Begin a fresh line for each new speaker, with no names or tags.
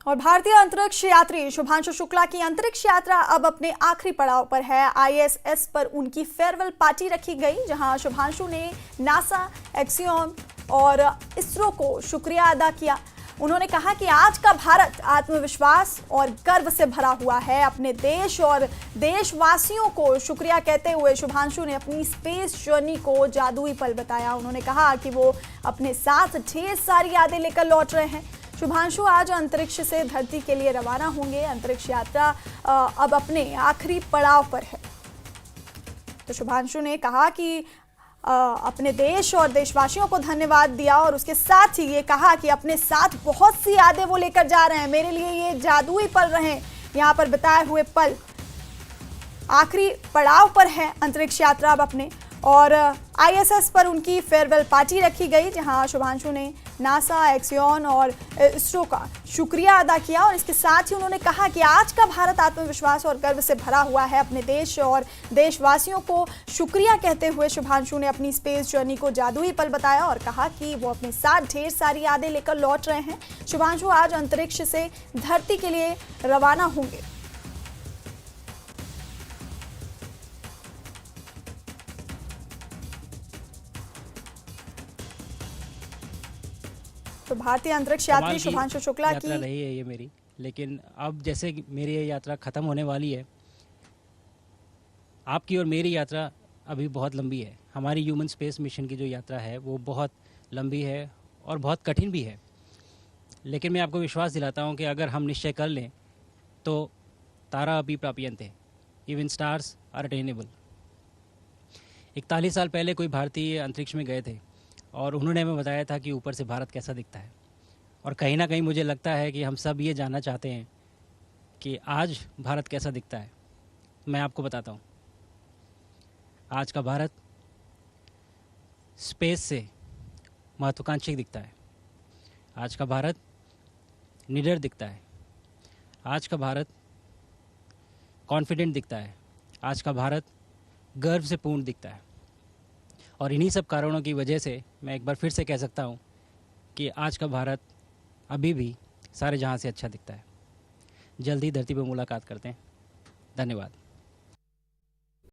और भारतीय अंतरिक्ष यात्री शुभांशु शुक्ला की अंतरिक्ष यात्रा अब अपने आखिरी पड़ाव पर है। आईएसएस पर उनकी फेयरवेल पार्टी रखी गई, जहां शुभांशु ने नासा, एक्सियोम और इसरो को शुक्रिया अदा किया। उन्होंने कहा कि आज का भारत आत्मविश्वास और गर्व से भरा हुआ है। अपने देश और देशवासियों को शुक्रिया कहते हुए शुभांशु ने अपनी स्पेस जर्नी को जादुई पल बताया। उन्होंने कहा कि वो अपने साथ ढेर सारी यादें लेकर लौट रहे हैं। शुभांशु आज अंतरिक्ष से धरती के लिए रवाना होंगे। अंतरिक्ष यात्रा अब अपने आखिरी पड़ाव पर है। तो शुभांशु ने कहा कि अपने देश और देशवासियों को धन्यवाद दिया और उसके साथ ही ये कहा कि अपने साथ बहुत सी यादें वो लेकर जा रहे हैं। मेरे लिए ये जादुई पल रहे, यहाँ पर बिताए हुए पल। आखिरी पड़ाव पर है अंतरिक्ष यात्रा अब अपने, और आईएसएस पर उनकी फेयरवेल पार्टी रखी गई, जहां शुभांशु ने नासा, एक्सियोन और इसरो का शुक्रिया अदा किया। और इसके साथ ही उन्होंने कहा कि आज का भारत आत्मविश्वास और गर्व से भरा हुआ है। अपने देश और देशवासियों को शुक्रिया कहते हुए शुभांशु ने अपनी स्पेस जर्नी को जादुई पल बताया और कहा कि वो अपने साथ ढेर सारी यादें लेकर लौट रहे हैं। शुभांशु आज अंतरिक्ष से धरती के लिए रवाना होंगे। तो भारतीय अंतरिक्ष यात्री शुभांशु शुक्ला की
यात्रा रही है ये मेरी, लेकिन अब जैसे मेरी ये यात्रा ख़त्म होने वाली है, आपकी और मेरी यात्रा अभी बहुत लंबी है। हमारी ह्यूमन स्पेस मिशन की जो यात्रा है वो बहुत लंबी है और बहुत कठिन भी है, लेकिन मैं आपको विश्वास दिलाता हूँ कि अगर हम निश्चय कर लें तो तारा अभी प्राप्यन्ते, इवन स्टार्स आर अटेनेबल। 41 साल पहले कोई भारतीय अंतरिक्ष में गए थे और उन्होंने हमें बताया था कि ऊपर से भारत कैसा दिखता है। और कहीं ना कहीं मुझे लगता है कि हम सब ये जानना चाहते हैं कि आज भारत कैसा दिखता है। मैं आपको बताता हूँ, आज का भारत स्पेस से महत्वाकांक्षी दिखता है। आज का भारत निडर दिखता है। आज का भारत कॉन्फिडेंट दिखता है। आज का भारत गर्व से पूर्ण दिखता है। और इन्हीं सब कारणों की वजह से मैं एक बार फिर से कह सकता हूँ कि आज का भारत अभी भी सारे जहाँ से अच्छा दिखता है। जल्दी धरती पर मुलाकात करते हैं। धन्यवाद।